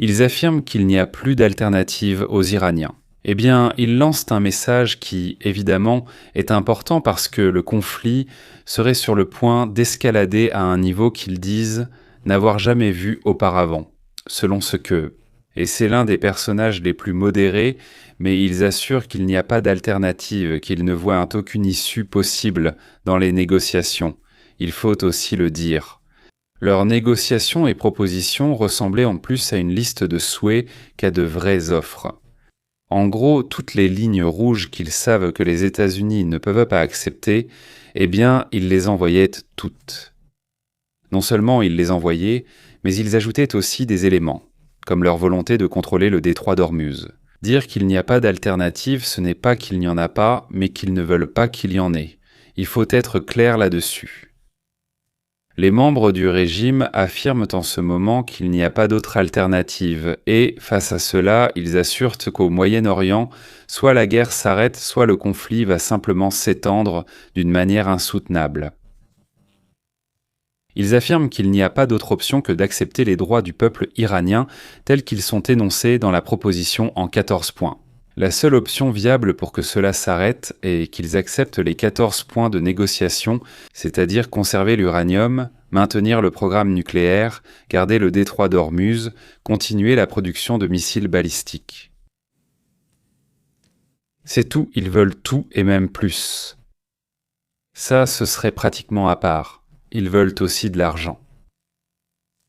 Ils affirment qu'il n'y a plus d'alternative aux Iraniens. Eh bien, ils lancent un message qui, évidemment, est important parce que le conflit serait sur le point d'escalader à un niveau qu'ils disent n'avoir jamais vu auparavant, selon ce que... Et c'est l'un des personnages les plus modérés, mais ils assurent qu'il n'y a pas d'alternative, qu'ils ne voient aucune issue possible dans les négociations. Il faut aussi le dire. Leurs négociations et propositions ressemblaient en plus à une liste de souhaits qu'à de vraies offres. En gros, toutes les lignes rouges qu'ils savent que les États-Unis ne peuvent pas accepter, eh bien, ils les envoyaient toutes. Non seulement ils les envoyaient, mais ils ajoutaient aussi des éléments, comme leur volonté de contrôler le détroit d'Ormuz. Dire qu'il n'y a pas d'alternative, ce n'est pas qu'il n'y en a pas, mais qu'ils ne veulent pas qu'il y en ait. Il faut être clair là-dessus. Les membres du régime affirment en ce moment qu'il n'y a pas d'autre alternative et, face à cela, ils assurent qu'au Moyen-Orient, soit la guerre s'arrête, soit le conflit va simplement s'étendre d'une manière insoutenable. Ils affirment qu'il n'y a pas d'autre option que d'accepter les droits du peuple iranien tels qu'ils sont énoncés dans la proposition en 14 points. La seule option viable pour que cela s'arrête est qu'ils acceptent les 14 points de négociation, c'est-à-dire conserver l'uranium, maintenir le programme nucléaire, garder le détroit d'Ormuz, continuer la production de missiles balistiques. C'est tout, ils veulent tout et même plus. Ça, ce serait pratiquement à part. Ils veulent aussi de l'argent.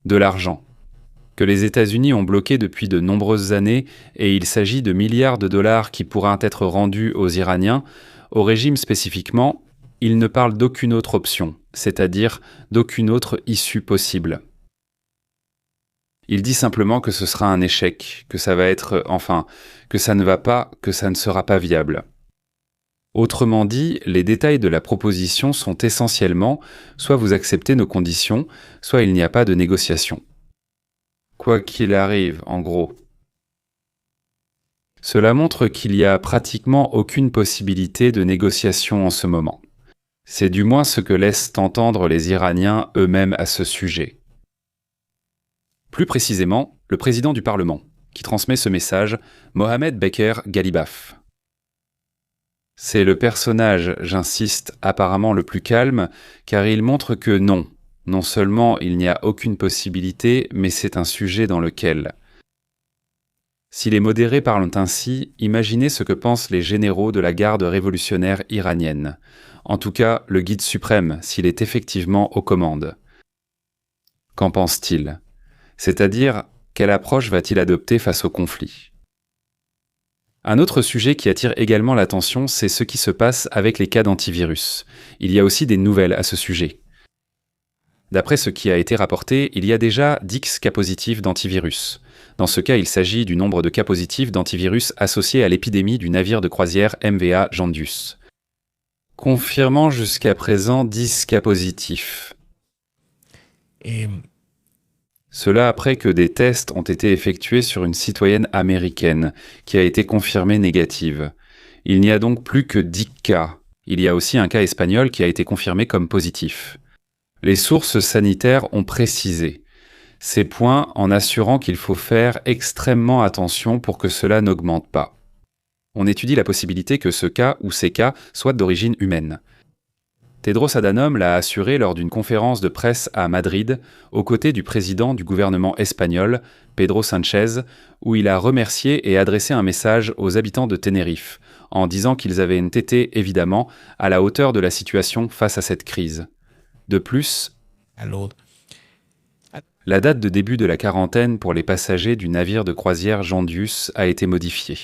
De l'argent que les États-Unis ont bloqué depuis de nombreuses années, et il s'agit de milliards de dollars qui pourraient être rendus aux Iraniens. Au régime spécifiquement, il ne parle d'aucune autre option, c'est-à-dire d'aucune autre issue possible. Il dit simplement que ce sera un échec, que ça va être, que ça ne va pas, que ça ne sera pas viable. Autrement dit, les détails de la proposition sont essentiellement soit vous acceptez nos conditions, soit il n'y a pas de négociation. Quoi qu'il arrive, en gros. Cela montre qu'il y a pratiquement aucune possibilité de négociation en ce moment. C'est du moins ce que laissent entendre les Iraniens eux-mêmes à ce sujet. Plus précisément, le président du Parlement, qui transmet ce message, Mohamed Baker Ghalibaf. C'est le personnage, j'insiste, apparemment le plus calme, car il montre que non seulement il n'y a aucune possibilité, mais c'est un sujet dans lequel... Si les modérés parlent ainsi, imaginez ce que pensent les généraux de la garde révolutionnaire iranienne. En tout cas, le guide suprême, s'il est effectivement aux commandes. Qu'en pense-t-il ? C'est-à-dire, quelle approche va-t-il adopter face au conflit ? Un autre sujet qui attire également l'attention, c'est ce qui se passe avec les cas d'antivirus. Il y a aussi des nouvelles à ce sujet. D'après ce qui a été rapporté, il y a déjà 10 cas positifs d'antivirus. Dans ce cas, il s'agit du nombre de cas positifs d'antivirus associés à l'épidémie du navire de croisière MV Jandius. Confirmant jusqu'à présent 10 cas positifs. Cela après que des tests ont été effectués sur une citoyenne américaine, qui a été confirmée négative. Il n'y a donc plus que 10 cas. Il y a aussi un cas espagnol qui a été confirmé comme positif. Les sources sanitaires ont précisé ces points en assurant qu'il faut faire extrêmement attention pour que cela n'augmente pas. On étudie la possibilité que ce cas ou ces cas soient d'origine humaine. Tedros Adhanom l'a assuré lors d'une conférence de presse à Madrid, aux côtés du président du gouvernement espagnol, Pedro Sánchez, où il a remercié et adressé un message aux habitants de Tenerife, en disant qu'ils avaient été, évidemment, à la hauteur de la situation face à cette crise. De plus, la date de début de la quarantaine pour les passagers du navire de croisière Jandius a été modifiée.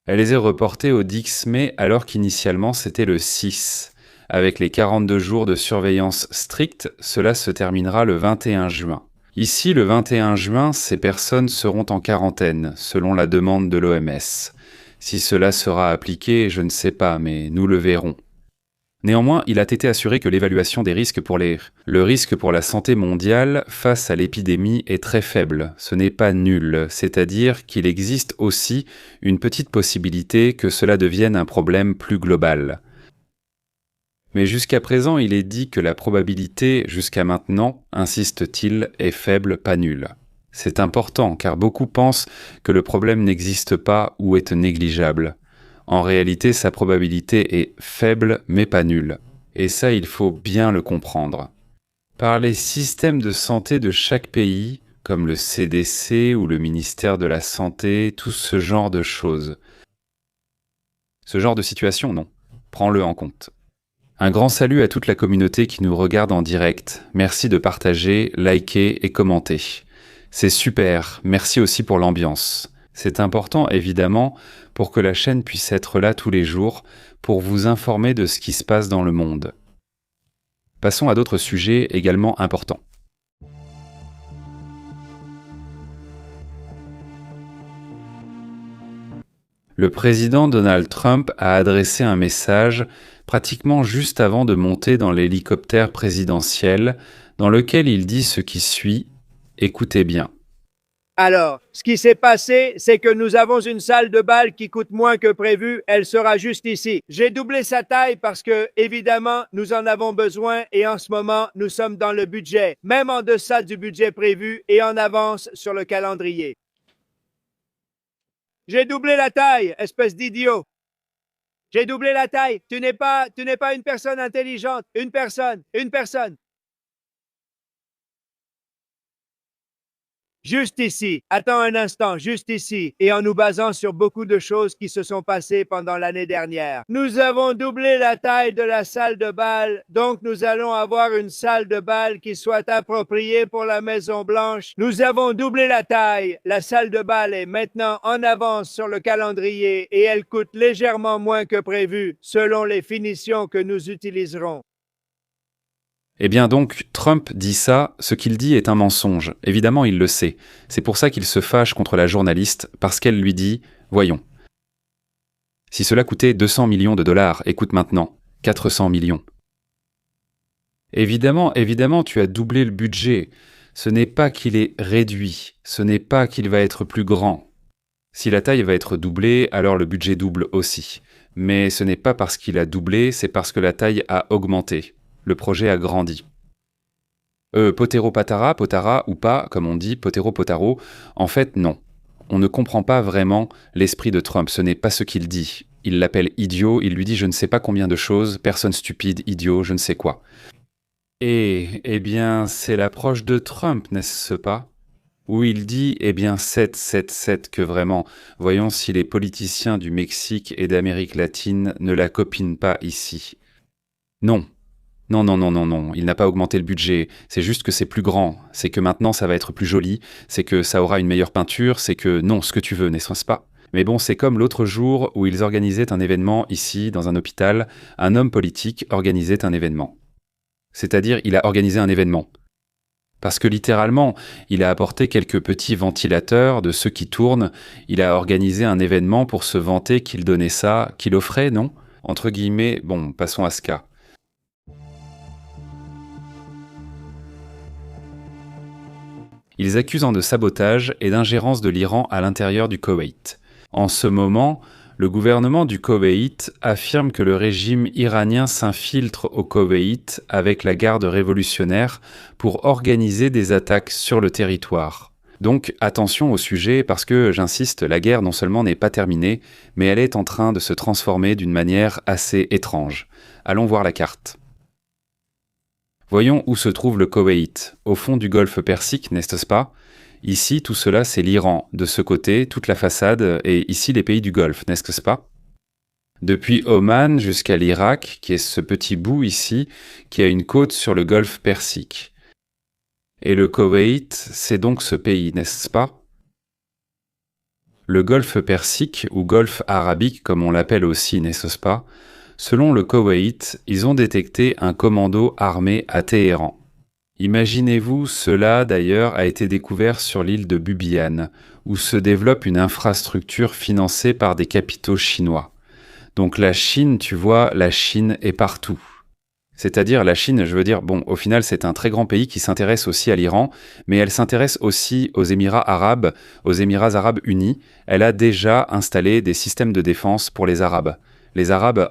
Elle est reportée au 10 mai alors qu'initialement c'était le 6. Avec les 42 jours de surveillance stricte, cela se terminera le 21 juin. Ici, le 21 juin, ces personnes seront en quarantaine, selon la demande de l'OMS. Si cela sera appliqué, je ne sais pas, mais nous le verrons. Néanmoins, il a été assuré que l'évaluation des risques le risque pour la santé mondiale face à l'épidémie est très faible. Ce n'est pas nul, c'est-à-dire qu'il existe aussi une petite possibilité que cela devienne un problème plus global. Mais jusqu'à présent, il est dit que la probabilité, jusqu'à maintenant, insiste-t-il, est faible, pas nulle. C'est important car beaucoup pensent que le problème n'existe pas ou est négligeable. En réalité, sa probabilité est faible mais pas nulle. Et ça, il faut bien le comprendre. Par les systèmes de santé de chaque pays, comme le CDC ou le ministère de la Santé, tout ce genre de choses. Ce genre de situation, non. Prends-le en compte. Un grand salut à toute la communauté qui nous regarde en direct. Merci de partager, liker et commenter. C'est super, merci aussi pour l'ambiance. C'est important, évidemment, pour que la chaîne puisse être là tous les jours, pour vous informer de ce qui se passe dans le monde. Passons à d'autres sujets également importants. Le président Donald Trump a adressé un message pratiquement juste avant de monter dans l'hélicoptère présidentiel, dans lequel il dit ce qui suit. Écoutez bien. Alors, ce qui s'est passé, c'est que nous avons une salle de bal qui coûte moins que prévu. Elle sera juste ici. J'ai doublé sa taille parce que, évidemment, nous en avons besoin et en ce moment, nous sommes dans le budget, même en deçà du budget prévu et en avance sur le calendrier. J'ai doublé la taille, espèce d'idiot. J'ai doublé la taille. Tu n'es pas une personne intelligente. Une personne. Juste ici, attends un instant, juste ici, et en nous basant sur beaucoup de choses qui se sont passées pendant l'année dernière. Nous avons doublé la taille de la salle de bal, donc nous allons avoir une salle de bal qui soit appropriée pour la Maison-Blanche. Nous avons doublé la taille, la salle de bal est maintenant en avance sur le calendrier et elle coûte légèrement moins que prévu, selon les finitions que nous utiliserons. Eh bien donc, Trump dit ça, ce qu'il dit est un mensonge. Évidemment, il le sait. C'est pour ça qu'il se fâche contre la journaliste, parce qu'elle lui dit « Voyons. Si cela coûtait 200 millions de dollars et coûte maintenant 400 millions. » Évidemment, tu as doublé le budget. Ce n'est pas qu'il est réduit, ce n'est pas qu'il va être plus grand. Si la taille va être doublée, alors le budget double aussi. Mais ce n'est pas parce qu'il a doublé, c'est parce que la taille a augmenté. Le projet a grandi. Potero-patara, potara ou pas, comme on dit, potero-potaro, en fait non. On ne comprend pas vraiment l'esprit de Trump, ce n'est pas ce qu'il dit. Il l'appelle idiot, il lui dit je ne sais pas combien de choses, personne stupide, idiot, je ne sais quoi. Et, eh bien, c'est l'approche de Trump, n'est-ce pas ? Où il dit, eh bien, 7, que vraiment, voyons si les politiciens du Mexique et d'Amérique latine ne la copinent pas ici. Non, il n'a pas augmenté le budget, c'est juste que c'est plus grand, c'est que maintenant ça va être plus joli, c'est que ça aura une meilleure peinture, c'est que non, ce que tu veux, n'est-ce pas ? Mais bon, c'est comme l'autre jour où ils organisaient un événement ici, dans un hôpital, un homme politique organisait un événement. C'est-à-dire, il a organisé un événement. Parce que littéralement, il a apporté quelques petits ventilateurs de ceux qui tournent, il a organisé un événement pour se vanter qu'il donnait ça, qu'il offrait, non ? Entre guillemets, bon, passons à ce cas. Ils accusent de sabotage et d'ingérence de l'Iran à l'intérieur du Koweït. En ce moment, le gouvernement du Koweït affirme que le régime iranien s'infiltre au Koweït avec la garde révolutionnaire pour organiser des attaques sur le territoire. Donc attention au sujet parce que, j'insiste, la guerre non seulement n'est pas terminée, mais elle est en train de se transformer d'une manière assez étrange. Allons voir la carte. Voyons où se trouve le Koweït, au fond du golfe Persique, n'est-ce pas ? Ici, tout cela, c'est l'Iran. De ce côté, toute la façade, et ici, les pays du Golfe, n'est-ce pas ? Depuis Oman jusqu'à l'Irak, qui est ce petit bout ici, qui a une côte sur le golfe Persique. Et le Koweït, c'est donc ce pays, n'est-ce pas ? Le golfe Persique, ou golfe arabique, comme on l'appelle aussi, n'est-ce pas ? Selon le Koweït, ils ont détecté un commando armé à Téhéran. Imaginez-vous, cela d'ailleurs a été découvert sur l'île de Bubiyan, où se développe une infrastructure financée par des capitaux chinois. Donc la Chine, tu vois, la Chine est partout. C'est-à-dire la Chine, je veux dire, bon, au final c'est un très grand pays qui s'intéresse aussi à l'Iran, mais elle s'intéresse aussi aux Émirats arabes unis. Elle a déjà installé des systèmes de défense pour les Arabes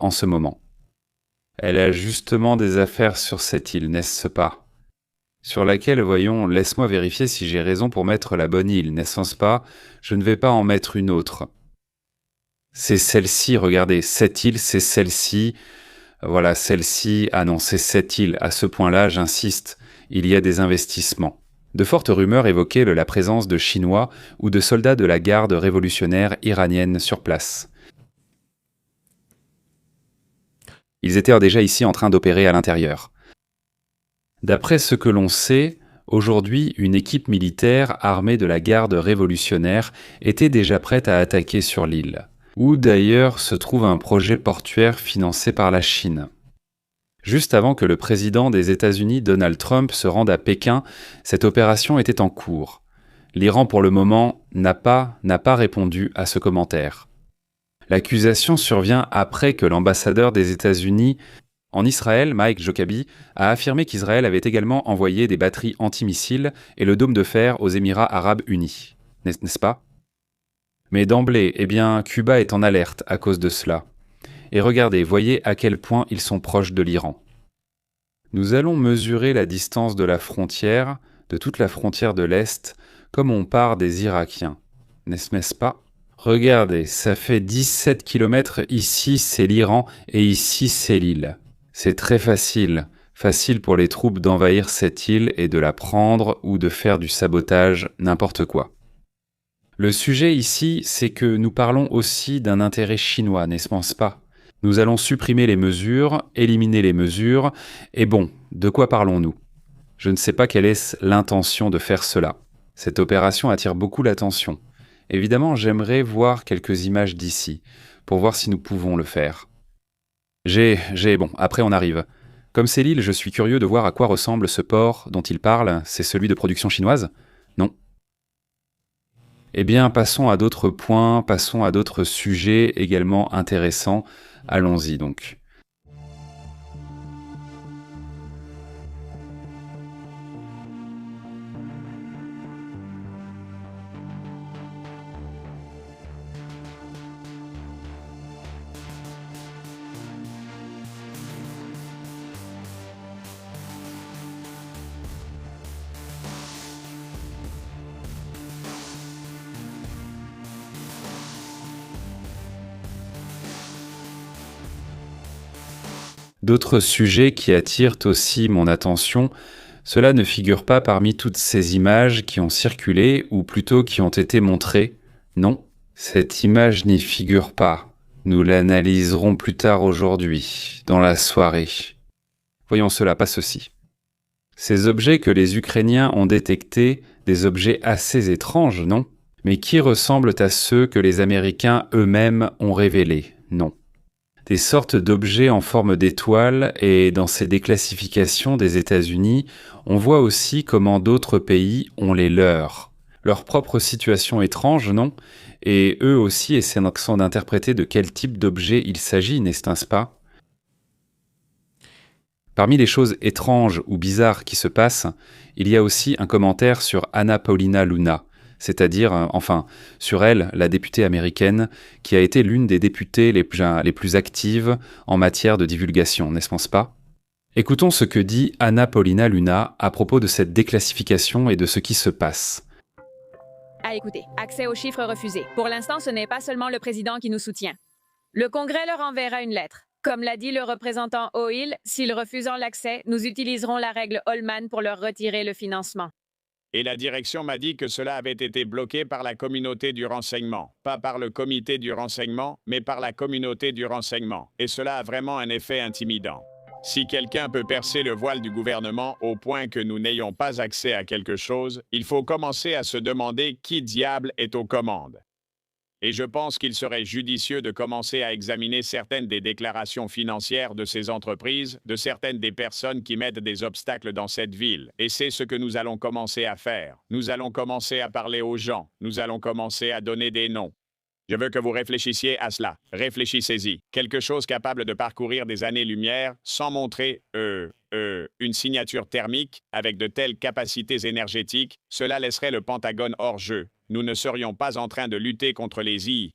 en ce moment. Elle a justement des affaires sur cette île, n'est-ce pas ? sur laquelle, voyons, laisse-moi vérifier si j'ai raison pour mettre la bonne île, n'est-ce pas? Je ne vais pas en mettre une autre. C'est celle-ci, regardez, cette île, c'est celle-ci. Voilà, celle-ci, ah non, c'est cette île. À ce point-là, j'insiste, il y a des investissements. De fortes rumeurs évoquaient la présence de Chinois ou de soldats de la garde révolutionnaire iranienne sur place. Ils étaient déjà ici en train d'opérer à l'intérieur. D'après ce que l'on sait, aujourd'hui, une équipe militaire armée de la garde révolutionnaire était déjà prête à attaquer sur l'île, où d'ailleurs se trouve un projet portuaire financé par la Chine. Juste avant que le président des États-Unis, Donald Trump, se rende à Pékin, cette opération était en cours. L'Iran, pour le moment, n'a pas répondu à ce commentaire. L'accusation survient après que l'ambassadeur des États-Unis en Israël, Mike Jokabi, a affirmé qu'Israël avait également envoyé des batteries antimissiles et le dôme de fer aux Émirats arabes unis. N'est-ce pas? Mais d'emblée, Cuba est en alerte à cause de cela. Et regardez, voyez à quel point ils sont proches de l'Iran. Nous allons mesurer la distance de la frontière, de toute la frontière de l'Est, comme on part des Irakiens. N'est-ce pas? Regardez, ça fait 17 km, ici c'est l'Iran et ici c'est l'île. C'est très facile pour les troupes d'envahir cette île et de la prendre ou de faire du sabotage, n'importe quoi. Le sujet ici, c'est que nous parlons aussi d'un intérêt chinois, n'est-ce pas? Nous allons supprimer les mesures, éliminer les mesures, et bon, de quoi parlons-nous? Je ne sais pas quelle est l'intention de faire cela. Cette opération attire beaucoup l'attention. Évidemment, j'aimerais voir quelques images d'ici, pour voir si nous pouvons le faire. Bon, après on arrive. Comme c'est l'île, je suis curieux de voir à quoi ressemble ce port dont il parle. C'est celui de production chinoise? Non. Eh bien, passons à d'autres points, passons à d'autres sujets également intéressants. Allons-y donc. D'autres sujets qui attirent aussi mon attention, cela ne figure pas parmi toutes ces images qui ont circulé, ou plutôt qui ont été montrées. Non, cette image n'y figure pas. Nous l'analyserons plus tard aujourd'hui, dans la soirée. Voyons cela, pas ceci. Ces objets que les Ukrainiens ont détectés, des objets assez étranges, non? Mais qui ressemblent à ceux que les Américains eux-mêmes ont révélés, non? Des sortes d'objets en forme d'étoile, et dans ces déclassifications des États-Unis, on voit aussi comment d'autres pays ont les leurs. Leur propre situation étrange, non? Et eux aussi essaient d'interpréter de quel type d'objet il s'agit, n'est-ce pas? Parmi les choses étranges ou bizarres qui se passent, il y a aussi un commentaire sur Anna Paulina Luna, c'est-à-dire, sur elle, la députée américaine, qui a été l'une des députées les plus actives en matière de divulgation, n'est-ce pas? Écoutons ce que dit Anna Paulina Luna à propos de cette déclassification et de ce qui se passe. À écouter. Accès aux chiffres refusés. Pour l'instant, ce n'est pas seulement le président qui nous soutient. Le Congrès leur enverra une lettre. Comme l'a dit le représentant O'Hill, s'ils refusent l'accès, nous utiliserons la règle Holman pour leur retirer le financement. Et la direction m'a dit que cela avait été bloqué par la communauté du renseignement. Pas par le comité du renseignement, mais par la communauté du renseignement. Et cela a vraiment un effet intimidant. Si quelqu'un peut percer le voile du gouvernement au point que nous n'ayons pas accès à quelque chose, il faut commencer à se demander qui diable est aux commandes. Et je pense qu'il serait judicieux de commencer à examiner certaines des déclarations financières de ces entreprises, de certaines des personnes qui mettent des obstacles dans cette ville. Et c'est ce que nous allons commencer à faire. Nous allons commencer à parler aux gens. Nous allons commencer à donner des noms. Je veux que vous réfléchissiez à cela. Réfléchissez-y. Quelque chose capable de parcourir des années-lumière sans montrer, une signature thermique avec de telles capacités énergétiques, cela laisserait le Pentagone hors jeu. Nous ne serions pas en train de lutter contre les I.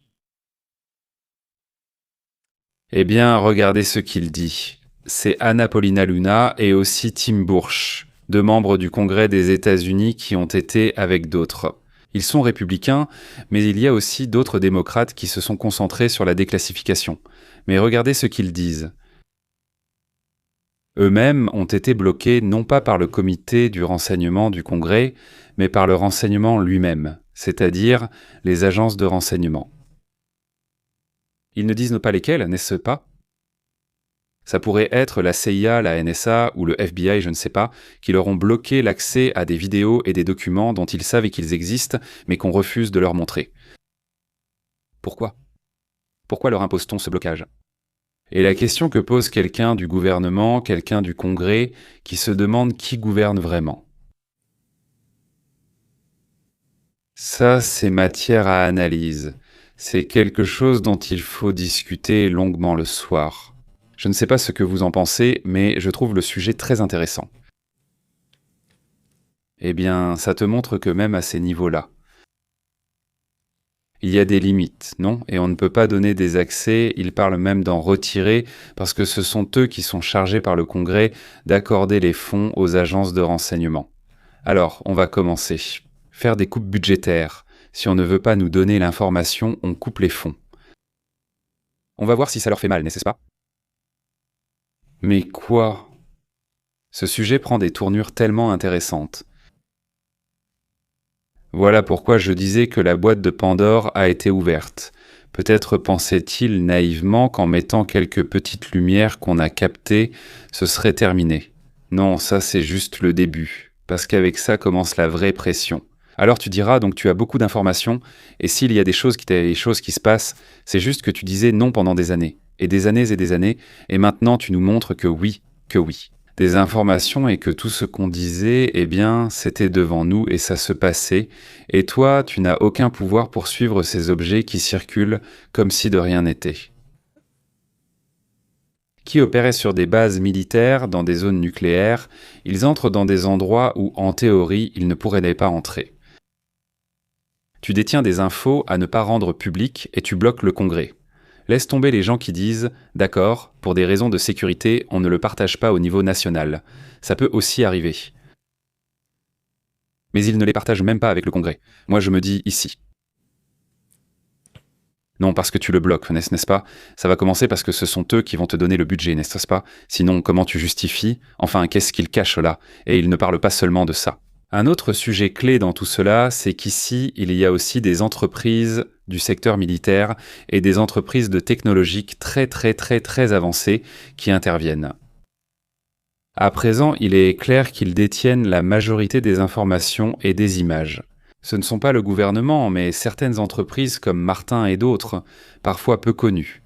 Eh bien, regardez ce qu'il dit. C'est Anna Paulina Luna et aussi Tim Burch. 2 membres du Congrès des États-Unis qui ont été avec d'autres. Ils sont républicains, mais il y a aussi d'autres démocrates qui se sont concentrés sur la déclassification. Mais regardez ce qu'ils disent. Eux-mêmes ont été bloqués non pas par le comité du renseignement du Congrès, mais par le renseignement lui-même, c'est-à-dire les agences de renseignement. Ils ne disent pas lesquelles, n'est-ce pas ? Ça pourrait être la CIA, la NSA ou le FBI, je ne sais pas, qui leur ont bloqué l'accès à des vidéos et des documents dont ils savent qu'ils existent, mais qu'on refuse de leur montrer. Pourquoi ? Pourquoi leur impose-t-on ce blocage ? Et la question que pose quelqu'un du gouvernement, quelqu'un du Congrès, qui se demande qui gouverne vraiment. Ça, c'est matière à analyse. C'est quelque chose dont il faut discuter longuement le soir. Je ne sais pas ce que vous en pensez, mais je trouve le sujet très intéressant. Eh bien, ça te montre que même à ces niveaux-là, il y a des limites, non ? Et on ne peut pas donner des accès, ils parlent même d'en retirer, parce que ce sont eux qui sont chargés par le Congrès d'accorder les fonds aux agences de renseignement. Alors, on va commencer. Faire des coupes budgétaires. Si on ne veut pas nous donner l'information, on coupe les fonds. On va voir si ça leur fait mal, n'est-ce pas ? Mais quoi ? Ce sujet prend des tournures tellement intéressantes. Voilà pourquoi je disais que la boîte de Pandore a été ouverte. Peut-être pensait-il naïvement qu'en mettant quelques petites lumières qu'on a captées, ce serait terminé. Non, ça c'est juste le début, parce qu'avec ça commence la vraie pression. Alors tu diras, donc tu as beaucoup d'informations, et s'il y a des choses qui se passent, c'est juste que tu disais non pendant des années, et des années, et maintenant tu nous montres que oui. Des informations et que tout ce qu'on disait, eh bien, c'était devant nous et ça se passait, et toi, tu n'as aucun pouvoir pour suivre ces objets qui circulent comme si de rien n'était. Qui opéraient sur des bases militaires, dans des zones nucléaires, ils entrent dans des endroits où, en théorie, ils ne pourraient pas entrer. Tu détiens des infos à ne pas rendre publiques et tu bloques le Congrès. Laisse tomber les gens qui disent « D'accord, pour des raisons de sécurité, on ne le partage pas au niveau national. » Ça peut aussi arriver. Mais ils ne les partagent même pas avec le Congrès. Moi, je me dis ici. Non, parce que tu le bloques, n'est-ce pas ? Ça va commencer parce que ce sont eux qui vont te donner le budget, n'est-ce pas ? Sinon, comment tu justifies ? Enfin, qu'est-ce qu'ils cachent là ? Et ils ne parlent pas seulement de ça. Un autre sujet clé dans tout cela, c'est qu'ici, il y a aussi des entreprises du secteur militaire et des entreprises de technologiques très avancées qui interviennent. À présent, il est clair qu'ils détiennent la majorité des informations et des images. Ce ne sont pas le gouvernement, mais certaines entreprises comme Martin et d'autres, parfois peu connues.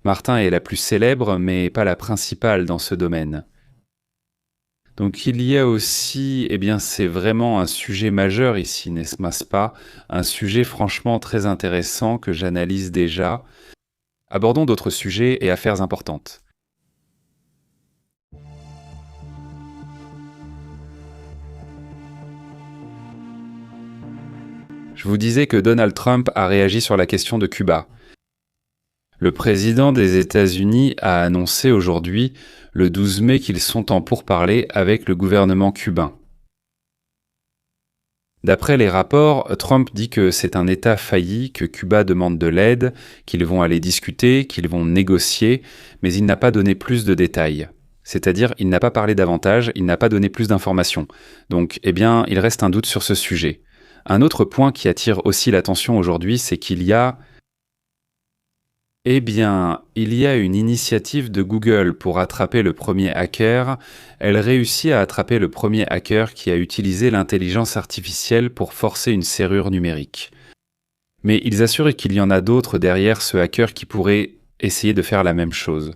Martin est la plus célèbre, mais pas la principale dans ce domaine. Donc il y a aussi, eh bien c'est vraiment un sujet majeur ici, n'est-ce pas ? Un sujet franchement très intéressant que j'analyse déjà. Abordons d'autres sujets et affaires importantes. Je vous disais que Donald Trump a réagi sur la question de Cuba. Le président des États-Unis a annoncé aujourd'hui, le 12 mai, qu'ils sont en pourparlers avec le gouvernement cubain. D'après les rapports, Trump dit que c'est un État failli, que Cuba demande de l'aide, qu'ils vont aller discuter, qu'ils vont négocier, mais il n'a pas donné plus de détails. C'est-à-dire, il n'a pas parlé davantage, il n'a pas donné plus d'informations. Donc, eh bien, il reste un doute sur ce sujet. Un autre point qui attire aussi l'attention aujourd'hui, c'est qu'il y a une initiative de Google pour attraper le premier hacker. Elle réussit à attraper le premier hacker qui a utilisé l'intelligence artificielle pour forcer une serrure numérique. Mais ils assurent qu'il y en a d'autres derrière ce hacker qui pourraient essayer de faire la même chose.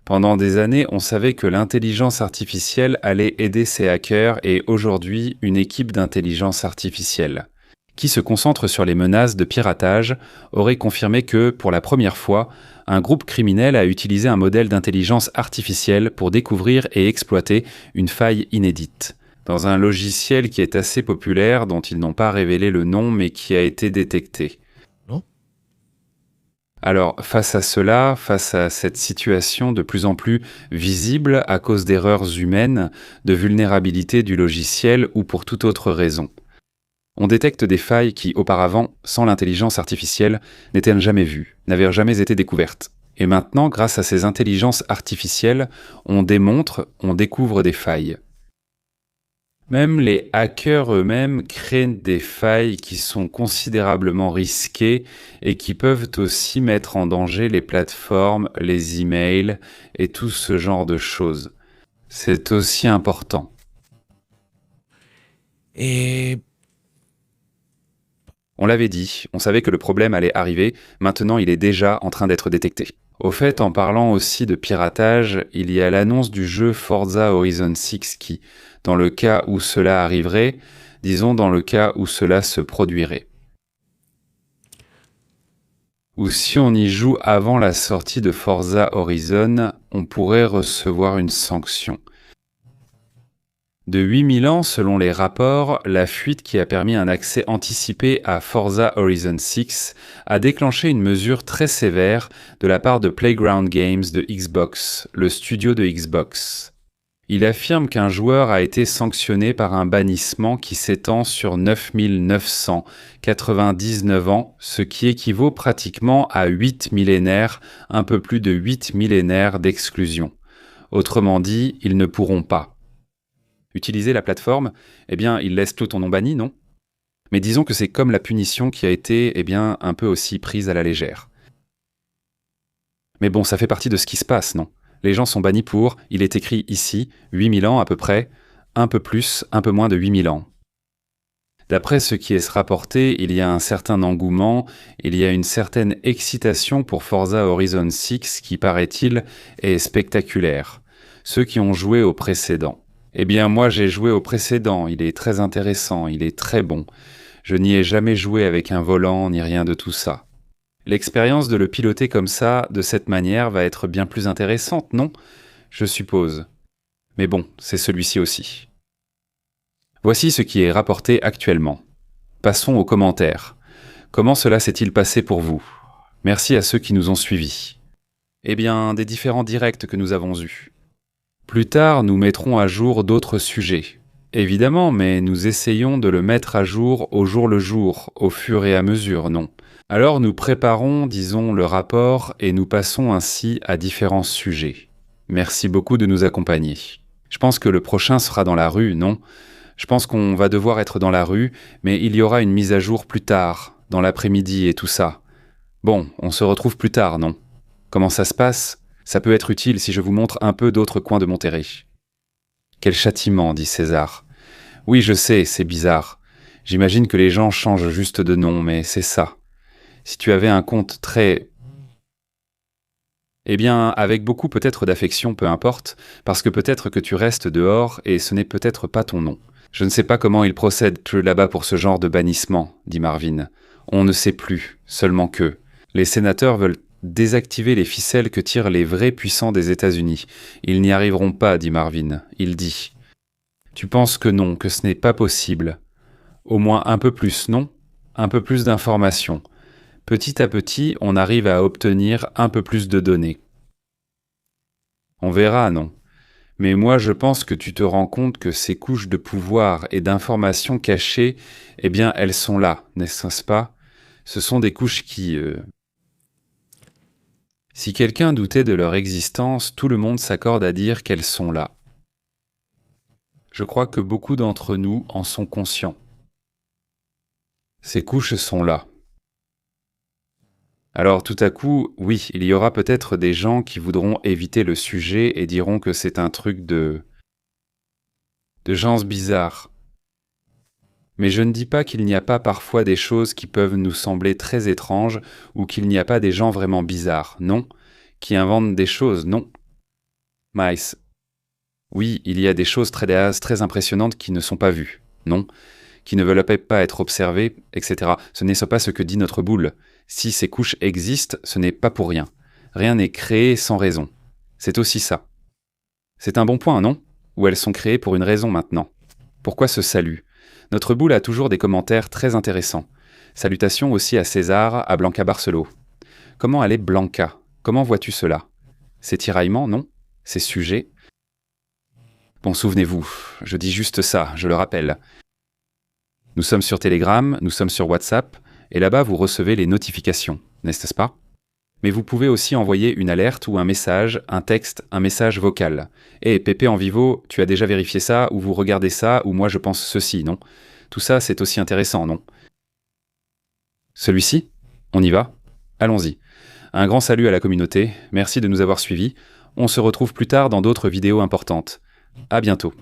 Pendant des années, on savait que l'intelligence artificielle allait aider ces hackers et aujourd'hui, une équipe d'intelligence artificielle qui se concentre sur les menaces de piratage, aurait confirmé que, pour la première fois, un groupe criminel a utilisé un modèle d'intelligence artificielle pour découvrir et exploiter une faille inédite, dans un logiciel qui est assez populaire, dont ils n'ont pas révélé le nom, mais qui a été détecté. Non ? Alors, face à cela, face à cette situation de plus en plus visible à cause d'erreurs humaines, de vulnérabilité du logiciel ou pour toute autre raison, on détecte des failles qui, auparavant, sans l'intelligence artificielle, n'étaient jamais vues, n'avaient jamais été découvertes. Et maintenant, grâce à ces intelligences artificielles, on démontre, on découvre des failles. Même les hackers eux-mêmes créent des failles qui sont considérablement risquées et qui peuvent aussi mettre en danger les plateformes, les emails et tout ce genre de choses. C'est aussi important. Et On l'avait dit, on savait que le problème allait arriver, maintenant il est déjà en train d'être détecté. Au fait, en parlant aussi de piratage, il y a l'annonce du jeu Forza Horizon 6 qui, dans le cas où cela arriverait, disons dans le cas où cela se produirait. Ou si on y joue avant la sortie de Forza Horizon, on pourrait recevoir une sanction. De 8000 ans, selon les rapports, la fuite qui a permis un accès anticipé à Forza Horizon 6 a déclenché une mesure très sévère de la part de Playground Games de Xbox, le studio de Xbox. Il affirme qu'un joueur a été sanctionné par un bannissement qui s'étend sur 9999 ans, ce qui équivaut pratiquement à 8 millénaires, un peu plus de 8 millénaires d'exclusion. Autrement dit, ils ne pourront pas utiliser la plateforme, eh bien, ils laissent tout ton nom banni, non? Mais disons que c'est comme la punition qui a été, eh bien, un peu aussi prise à la légère. Mais bon, ça fait partie de ce qui se passe, non? Les gens sont bannis pour, il est écrit ici, 8000 ans à peu près, un peu plus, un peu moins de 8000 ans. D'après ce qui est rapporté, il y a un certain engouement, il y a une certaine excitation pour Forza Horizon 6 qui, paraît-il, est spectaculaire. Ceux qui ont joué au précédent. Eh bien, moi, j'ai joué au précédent, il est très intéressant, il est très bon. Je n'y ai jamais joué avec un volant, ni rien de tout ça. L'expérience de le piloter comme ça, de cette manière, va être bien plus intéressante, non? Je suppose. Mais bon, c'est celui-ci aussi. Voici ce qui est rapporté actuellement. Passons aux commentaires. Comment cela s'est-il passé pour vous? Merci à ceux qui nous ont suivis. Eh bien, des différents directs que nous avons eus. Plus tard, nous mettrons à jour d'autres sujets. Évidemment, mais nous essayons de le mettre à jour au jour le jour, au fur et à mesure, non? Alors nous préparons, disons, le rapport et nous passons ainsi à différents sujets. Merci beaucoup de nous accompagner. Je pense que le prochain sera dans la rue, non? Je pense qu'on va devoir être dans la rue, mais il y aura une mise à jour plus tard, dans l'après-midi et tout ça. Bon, on se retrouve plus tard, non? Comment ça se passe? Ça peut être utile si je vous montre un peu d'autres coins de Monterrey. Quel châtiment, dit César. Oui, je sais, c'est bizarre. J'imagine que les gens changent juste de nom, mais c'est ça. Si tu avais un compte très... Eh bien, avec beaucoup peut-être d'affection, peu importe, parce que peut-être que tu restes dehors et ce n'est peut-être pas ton nom. Je ne sais pas comment ils procèdent là-bas pour ce genre de bannissement, dit Marvin. On ne sait plus, seulement que... Les sénateurs veulent désactiver les ficelles que tirent les vrais puissants des États-Unis. Ils n'y arriveront pas, dit Marvin. Il dit. Tu penses que non, que ce n'est pas possible. Au moins un peu plus, non? Un peu plus d'informations. Petit à petit, on arrive à obtenir un peu plus de données. On verra, non? Mais moi, je pense que tu te rends compte que ces couches de pouvoir et d'informations cachées, eh bien, elles sont là, n'est-ce pas? Ce sont des couches qui... Si quelqu'un doutait de leur existence, tout le monde s'accorde à dire qu'elles sont là. Je crois que beaucoup d'entre nous en sont conscients. Ces couches sont là. Alors tout à coup, oui, il y aura peut-être des gens qui voudront éviter le sujet et diront que c'est un truc de gens bizarres. Mais je ne dis pas qu'il n'y a pas parfois des choses qui peuvent nous sembler très étranges ou qu'il n'y a pas des gens vraiment bizarres, non? Qui inventent des choses, non? Mice. Oui, il y a des choses très impressionnantes qui ne sont pas vues, non? Qui ne veulent pas être observées, etc. Ce n'est pas ce que dit notre boule. Si ces couches existent, ce n'est pas pour rien. Rien n'est créé sans raison. C'est aussi ça. C'est un bon point, non? Ou elles sont créées pour une raison maintenant. Pourquoi ce salut? Notre boule a toujours des commentaires très intéressants. Salutations aussi à César, à Blanca Barcelo. Comment allait Blanca? Comment vois-tu cela? C'est tiraillement, non? C'est sujet? Bon, souvenez-vous, je dis juste ça, je le rappelle. Nous sommes sur Telegram, nous sommes sur WhatsApp, et là-bas vous recevez les notifications, n'est-ce pas? Mais vous pouvez aussi envoyer une alerte ou un message, un texte, un message vocal. Eh, Pépé en vivo, tu as déjà vérifié ça, ou vous regardez ça, ou moi je pense ceci, non? Tout ça, c'est aussi intéressant, non? Celui-ci? On y va? Allons-y. Un grand salut à la communauté, merci de nous avoir suivis. On se retrouve plus tard dans d'autres vidéos importantes. À bientôt.